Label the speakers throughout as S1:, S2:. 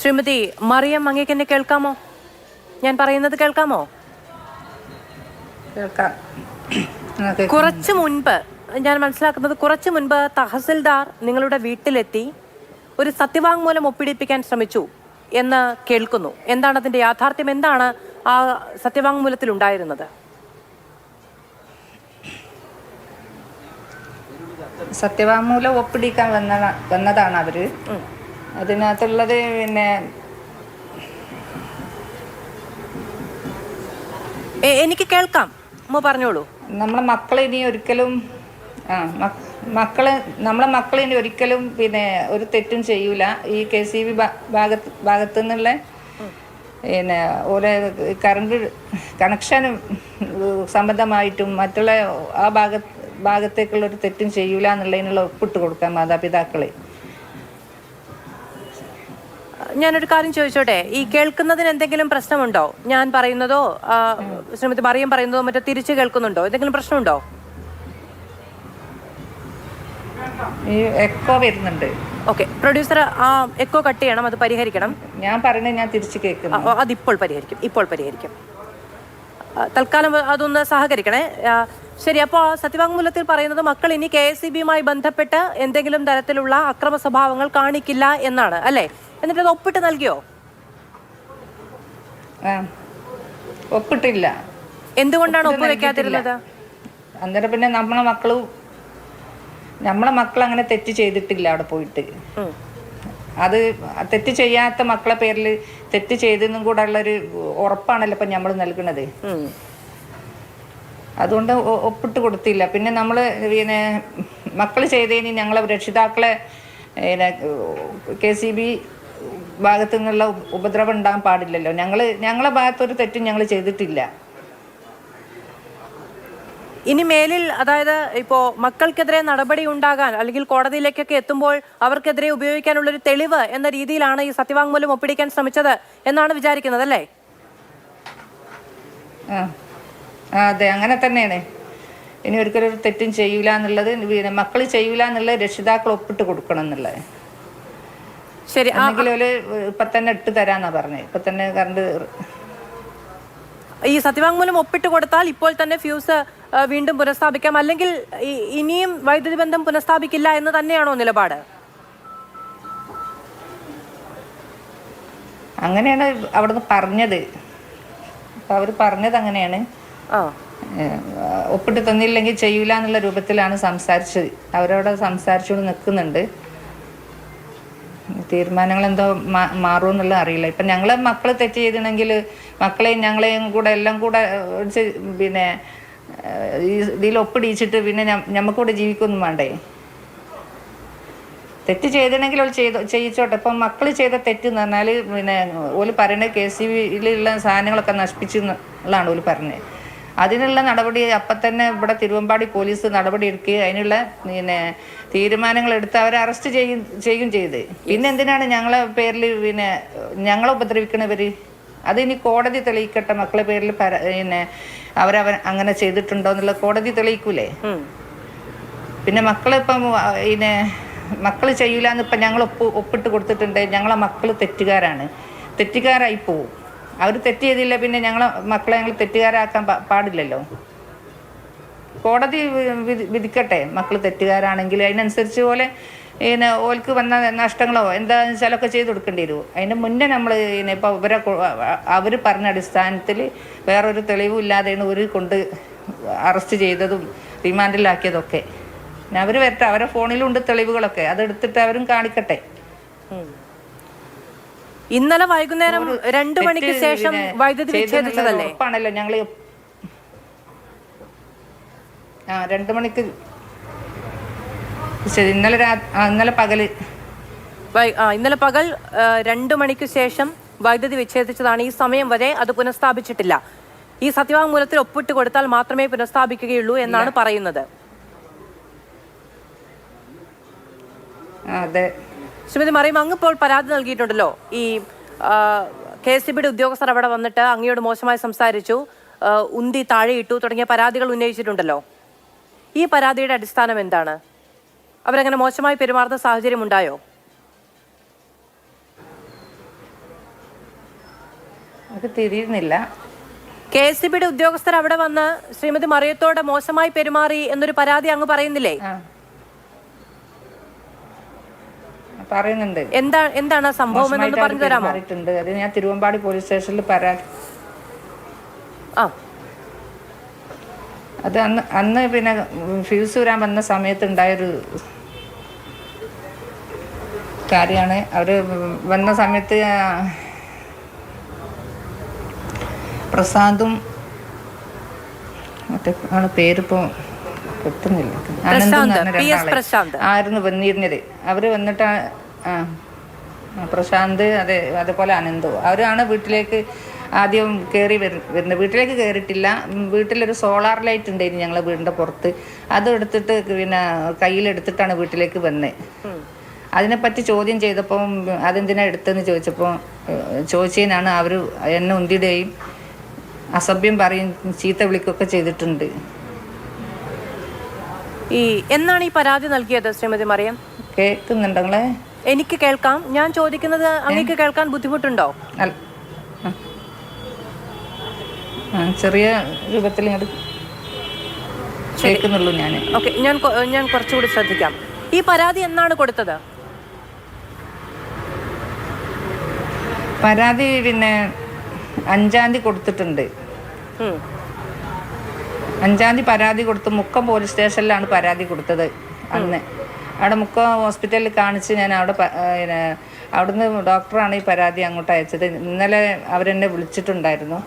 S1: ശ്രീമതി മറിയം, അങ്ങേക്ക് എന്നെ കേൾക്കാമോ? ഞാൻ പറയുന്നത് കേൾക്കാമോ? കുറച്ചു മുൻപ് ഞാൻ മനസ്സിലാക്കുന്നത്, കുറച്ചു മുൻപ് തഹസിൽദാർ നിങ്ങളുടെ വീട്ടിലെത്തി ഒരു സത്യവാങ്മൂലം ഒപ്പിടിപ്പിക്കാൻ ശ്രമിച്ചു എന്ന് കേൾക്കുന്നു. എന്താണ് അതിന്റെ യാഥാർത്ഥ്യം? എന്താണ് ആ സത്യവാങ്മൂലത്തിൽ ഉണ്ടായിരുന്നത്?
S2: സത്യവാങ്മൂലം ഒപ്പിടിക്കാൻ വന്നതാണ് അവര്. അതിനകത്തുള്ളത് പിന്നെ
S1: എനിക്ക് കേൾക്കാം, പറഞ്ഞോളൂ.
S2: നമ്മളെ മക്കളെ ഇനി ഒരിക്കലും നമ്മളെ മക്കളെ ഇനി ഒരിക്കലും പിന്നെ ഒരു തെറ്റും ചെയ്യൂല. ഈ KCB ഭാഗത്തു നിന്നുള്ള പിന്നെ ഓരോ കറണ്ട് കണക്ഷൻ സംബന്ധമായിട്ടും മറ്റുള്ള ആ ഭാഗത്തേക്കുള്ള ഒരു തെറ്റും ചെയ്യൂല എന്നുള്ളതിനുള്ള ഒപ്പിട്ട് കൊടുക്കാൻ മാതാപിതാക്കളെ.
S1: ഞാനൊരു കാര്യം ചോദിച്ചോട്ടെ, ഈ കേൾക്കുന്നതിന് എന്തെങ്കിലും പ്രശ്നമുണ്ടോ? ഞാൻ പറയുന്നതോ ശ്രീമതി മറിയം പറയുന്നതോ മറ്റോ തിരിച്ചു കേൾക്കുന്നുണ്ടോ? എന്തെങ്കിലും പ്രശ്നമുണ്ടോ?
S2: ഈ എക്കോ വരുന്നുണ്ട്.
S1: ഓക്കെ, പ്രൊഡ്യൂസർ ആ എക്കോ കട്ട് ചെയ്യണം, അത് പരിഹരിക്കണം.
S2: ഞാൻ പറയുന്നത് ഞാൻ തിരിച്ചു കേൾക്കുന്നു.
S1: അതിപ്പോൾ പരിഹരിക്കും. തൽക്കാലം അതൊന്ന് സഹകരിക്കണേ. ശരി, അപ്പോൾ സത്യവാങ്മൂലത്തിൽ പറയുന്നത് മക്കൾ ഇനി KSEBയുമായി ബന്ധപ്പെട്ട് എന്തെങ്കിലും തരത്തിലുള്ള അക്രമ സ്വഭാവങ്ങൾ കാണിക്കില്ല എന്നാണ്, അല്ലേ? എന്നിട്ട് അത് ഒപ്പിട്ട് നൽകിയോ?
S2: ഒപ്പിട്ടില്ല.
S1: എന്തുകൊണ്ടാണ് ഒപ്പ് വെക്കാതിരുന്നത്?
S2: അന്നേരം പിന്നെ നമ്മളെ മക്കൾ അങ്ങനെ തെറ്റ് ചെയ്തിട്ടില്ല. അവിടെ പോയിട്ട് അത് തെറ്റ് ചെയ്യാത്ത മക്കളെ പേരിൽ തെറ്റ് ചെയ്തെന്നും കൂടെ ഉള്ളൊരു ഉറപ്പാണല്ലോ ഇപ്പം നമ്മൾ നൽകുന്നത്. അതുകൊണ്ട് ഒപ്പിട്ട് കൊടുത്തില്ല. പിന്നെ നമ്മൾ പിന്നെ മക്കൾ ചെയ്തതിന് ഞങ്ങളെ രക്ഷിതാക്കളെ പിന്നെ KCB ഭാഗത്തു നിന്നുള്ള ഉപദ്രവം ഉണ്ടാകാൻ പാടില്ലല്ലോ. ഞങ്ങളെ ഭാഗത്തൊരു തെറ്റും ഞങ്ങൾ ചെയ്തിട്ടില്ല.
S1: ഇനി മേലിൽ, അതായത് ഇപ്പോ മക്കൾക്കെതിരെ നടപടി ഉണ്ടാകാൻ അല്ലെങ്കിൽ കോടതിയിലേക്കൊക്കെ എത്തുമ്പോൾ അവർക്കെതിരെ ഉപയോഗിക്കാനുള്ളൊരു തെളിവ് എന്ന രീതിയിലാണ് ഈ സത്യവാങ്മൂലം ഒപ്പിടിക്കാൻ ശ്രമിച്ചത് എന്നാണ് വിചാരിക്കുന്നത്, അല്ലേ?
S2: അതെ, അങ്ങനെ തന്നെയാണ്. ഇനി ഒരിക്കലും ഒരു തെറ്റും ചെയ്യൂല എന്നുള്ളത്, പിന്നെ മക്കൾ ചെയ്യൂല എന്നുള്ളത് രക്ഷിതാക്കൾ ഒപ്പിട്ട് കൊടുക്കണം എന്നുള്ളത്.
S1: ശരി,
S2: ഇപ്പൊ തന്നെ ഇട്ട് തരാന്നാ പറഞ്ഞത്. ഇപ്പൊ തന്നെ കറണ്ട്
S1: ഈ സത്യവാങ്മൂലം ഒപ്പിട്ട് കൊടുത്താൽ ഇപ്പോൾ തന്നെ ഫ്യൂസ് വീണ്ടും പുനഃസ്ഥാപിക്കാം, അല്ലെങ്കിൽ ഇനിയും വൈദ്യുതി ബന്ധം പുനഃസ്ഥാപിക്കില്ല എന്ന് തന്നെയാണോ നിലപാട്?
S2: അങ്ങനെയാണ് അവിടുന്ന് പറഞ്ഞത്. അവർ പറഞ്ഞത് അങ്ങനെയാണ്. ഒപ്പിട്ട് തന്നില്ലെങ്കിൽ ചെയ്യൂല എന്നുള്ള രൂപത്തിലാണ് സംസാരിച്ചത്. അവരവിടെ സംസാരിച്ചുകൊണ്ട് നിൽക്കുന്നുണ്ട്. തീരുമാനങ്ങൾ എന്തോ മാറുമെന്നുള്ള അറിയില്ല. ഇപ്പം ഞങ്ങളെ മക്കൾ തെറ്റ് ചെയ്തിട്ടുണ്ടെങ്കിൽ മക്കളെയും ഞങ്ങളെയും കൂടെ എല്ലാം കൂടെ പിന്നെ ഇതിൽ ഒപ്പിടിച്ചിട്ട് പിന്നെ ഞമ്മക്കൂടെ ജീവിക്കൊന്നും വേണ്ടേ? തെറ്റ് ചെയ്തിട്ടുണ്ടെങ്കിൽ അവൾ ചെയ്യിച്ചോട്ടെ. ഇപ്പം മക്കൾ ചെയ്ത തെറ്റെന്ന് പറഞ്ഞാൽ പിന്നെ ഓല് പറയുന്നത് KCBയിലുള്ള സാധനങ്ങളൊക്കെ നശിപ്പിച്ചു എന്നുള്ളതാണ് ഓല് പറഞ്ഞത്. അതിനുള്ള നടപടി അപ്പം തന്നെ ഇവിടെ തിരുവമ്പാടി പോലീസ് നടപടി എടുക്കുകയും അതിനുള്ള പിന്നെ തീരുമാനങ്ങൾ എടുത്ത് അവരെ അറസ്റ്റ് ചെയ്യും ചെയ്ത്. പിന്നെ എന്തിനാണ് ഞങ്ങളെ പേരിൽ പിന്നെ ഞങ്ങളെ ഉപദ്രവിക്കണവർ? അതിനി കോടതി തെളിയിക്കട്ടെ. മക്കളെ പേരിൽ പിന്നെ അങ്ങനെ ചെയ്തിട്ടുണ്ടോ എന്നുള്ള കോടതി തെളിയിക്കൂലേ? പിന്നെ മക്കളിപ്പം പിന്നെ മക്കൾ ചെയ്യൂല എന്ന് ഇപ്പം ഞങ്ങൾ ഒപ്പിട്ട് കൊടുത്തിട്ടുണ്ട്. ഞങ്ങളെ മക്കൾ തെറ്റുകാരായി പോവും. അവർ തെറ്റ് ചെയ്തില്ല, പിന്നെ ഞങ്ങളെ മക്കളെ ഞങ്ങൾ തെറ്റുകാരാക്കാൻ പാടില്ലല്ലോ. കോടതി വിധിക്കട്ടെ. മക്കൾ തെറ്റുകാരാണെങ്കിൽ അതിനനുസരിച്ച് പോലെ പിന്നെ ഓൽക്ക് വന്ന നഷ്ടങ്ങളോ എന്താണെന്ന് വെച്ചാലൊക്കെ ചെയ്ത് കൊടുക്കേണ്ടി വരുമോ? അതിന് മുന്നേ നമ്മൾ പിന്നെ ഇപ്പോൾ അവർ പറഞ്ഞ അടിസ്ഥാനത്തിൽ വേറൊരു തെളിവും ഇല്ലാതെയാണ് ഒരു കൊണ്ട് അറസ്റ്റ് ചെയ്തതും റിമാൻഡിലാക്കിയതൊക്കെ. അവർ വരട്ടെ, അവരെ ഫോണിലുണ്ട് തെളിവുകളൊക്കെ, അതെടുത്തിട്ട് അവരും കാണിക്കട്ടെ.
S1: ഇന്നലെ വൈകുന്നേരം 2 മണിക്ക് ശേഷം വൈദ്യുതി വിച്ഛേദിച്ചതല്ലേ?
S2: ഉറപ്പാണല്ലോ ഞങ്ങൾ 2 മണിക്ക് ഇന്നലെ
S1: പകൽ 2 മണിക്ക് ശേഷം വൈദ്യുതി വിച്ഛേദിച്ചതാണ്. ഈ സമയം വരെ അത് പുനഃസ്ഥാപിച്ചിട്ടില്ല. ഈ സത്യവാങ്മൂലത്തിൽ ഒപ്പിട്ട് കൊടുത്താൽ മാത്രമേ പുനഃസ്ഥാപിക്കുകയുള്ളൂ എന്നാണ് പറയുന്നത്.
S2: അതെ.
S1: ശ്രീമതി മറിയം, അങ്ങ് ഇപ്പോൾ പരാതി നൽകിയിട്ടുണ്ടല്ലോ. ഈ KSEBയുടെ ഉദ്യോഗസ്ഥർ അവിടെ വന്നിട്ട് അങ്ങയോട് മോശമായി സംസാരിച്ചു, ഉന്തി താഴെയിട്ടു തുടങ്ങിയ പരാതികൾ ഉന്നയിച്ചിട്ടുണ്ടല്ലോ. ഈ പരാതിയുടെ അടിസ്ഥാനം എന്താണ്? അവരങ്ങനെ മോശമായി പെരുമാറുന്ന സാഹചര്യം ഉണ്ടായോ?
S2: നമുക്ക് തിരിയുന്നില്ല.
S1: KSEBയുടെ ഉദ്യോഗസ്ഥർ അവിടെ വന്ന് ശ്രീമതി മറിയത്തോട് മോശമായി പെരുമാറി എന്നൊരു പരാതി അങ്ങ് പറയുന്നില്ലേ?
S2: പറയുന്നുണ്ട്.
S1: എന്താണ് സംഭവം എന്നൊന്ന് പറഞ്ഞു തരാമോ?
S2: അത് ഞാൻ തിരുവമ്പാടി പോലീസ് സ്റ്റേഷനിൽ പരാതി. അത് അന്ന് പിന്നെ ഫ്യൂസ് വരാൻ വന്ന സമയത്ത് ഉണ്ടായൊരു കാര്യമാണ്. അവര് വന്ന സമയത്ത് പ്രസാദും മറ്റേ ആളെ പേരിപ്പോ കിട്ടുന്നില്ല, ആയിരുന്നു വന്നിരുന്നത്. അവര് വന്നിട്ട് പ്രശാന്ത് അതേപോലെ അനന്തു അവരാണ് വീട്ടിലേക്ക് ആദ്യം കയറി വരുന്നത്. വീട്ടിലേക്ക് കയറിയിട്ടില്ല. വീട്ടിലൊരു സോളാർ ലൈറ്റ് ഉണ്ടായിരുന്നു ഞങ്ങളെ വീടിൻ്റെ പുറത്ത്. അത് എടുത്തിട്ട് പിന്നെ കയ്യിലെടുത്തിട്ടാണ് വീട്ടിലേക്ക് വന്നത്. അതിനെപ്പറ്റി ചോദ്യം ചെയ്തപ്പം അതെന്തിനാ എടുത്തതെന്ന് ചോദിച്ചതിനാണ് അവർ എന്നെ ഉന്തിടുകയും അസഭ്യം പറയും ചീത്ത വിളിക്കുകയൊക്കെ ചെയ്തിട്ടുണ്ട്.
S1: എന്നാണ് ഈ പരാതി നൽകിയത് ശ്രീമതി മറിയം?
S2: കേൾക്കുന്നുണ്ടെങ്കിലേ
S1: എനിക്ക് കേൾക്കാം. ഞാൻ ചോദിക്കുന്നത് അങ്ങേക്ക് കേൾക്കാൻ ബുദ്ധിമുട്ടുണ്ടോ?
S2: ചെറിയ രൂപത്തിൽ കേൾക്കുന്നുള്ളൂ ഞാൻ.
S1: ഓക്കെ, ഞാൻ കുറച്ചുകൂടി ശ്രദ്ധിക്കാം. ഈ പരാതി എന്നാണ് കൊടുത്തത്?
S2: പരാതി പിന്നെ 5-ാം തീയതി കൊടുത്തിട്ടുണ്ട്. 5-ാം തീയതി പരാതി കൊടുത്ത് മുക്കം പോലീസ് സ്റ്റേഷനിലാണ് പരാതി കൊടുത്തത്. അന്ന് അവിടെ മുക്കം ഹോസ്പിറ്റലിൽ കാണിച്ച് ഞാൻ അവിടുന്ന് ഡോക്ടറാണ് ഈ പരാതി അങ്ങോട്ട് അയച്ചത്. ഇന്നലെ അവരെന്നെ വിളിച്ചിട്ടുണ്ടായിരുന്നു.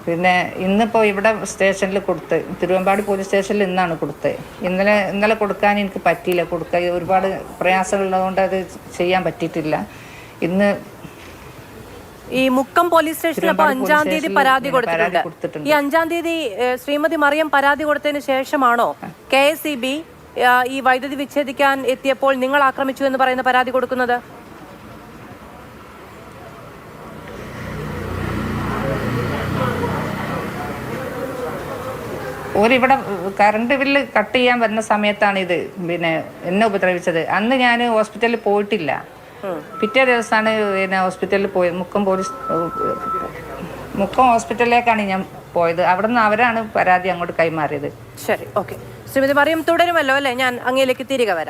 S2: പിന്നെ ഇന്നിപ്പോൾ ഇവിടെ സ്റ്റേഷനിൽ കൊടുത്ത്, തിരുവമ്പാടി പോലീസ് സ്റ്റേഷനിൽ ഇന്നാണ് കൊടുത്തത്. ഇന്നലെ കൊടുക്കാൻ എനിക്ക് പറ്റിയില്ല. കൊടുക്കാൻ ഒരുപാട് പ്രയാസമുള്ളതുകൊണ്ട് അത് ചെയ്യാൻ പറ്റിയിട്ടില്ല. ഇന്ന്
S1: ഈ മുക്കം പോലീസ് സ്റ്റേഷനിൽ അപ്പോൾ 5-ാം തീയതി പരാതി കൊടുത്തിട്ടുണ്ട്. ഈ 5-ാം തീയതി ശ്രീമതി മറിയം പരാതി കൊടുത്തതിന് ശേഷമാണോ KSEB ഈ വൈദ്യുതി വിച്ഛേദിക്കാൻ എത്തിയപ്പോൾ നിങ്ങൾ ആക്രമിച്ചു എന്ന് പറയുന്ന പരാതി കൊടുക്കുന്നത്?
S2: ഓരിവിടെ കറണ്ട് ബില്ല് കട്ട് ചെയ്യാൻ വരുന്ന സമയത്താണ് ഇത് പിന്നെ എന്നെ ഉപദ്രവിച്ചത്. അന്ന് ഞാൻ ഹോസ്പിറ്റലിൽ പോയിട്ടില്ല. പിറ്റേ ദിവസമാണ് പിന്നെ ഹോസ്പിറ്റലിൽ പോയത്. മുക്കം ഹോസ്പിറ്റലിലേക്കാണ് ഞാൻ പോയത്. അവിടെ നിന്ന് അവരാണ് പരാതി അങ്ങോട്ട് കൈമാറിയത്.
S1: ശരി, ഓക്കെ. ശ്രീമതി മറിയം തുടരുമല്ലോ അല്ലേ? ഞാൻ അങ്ങയിലേക്ക് തിരികെ വരാം.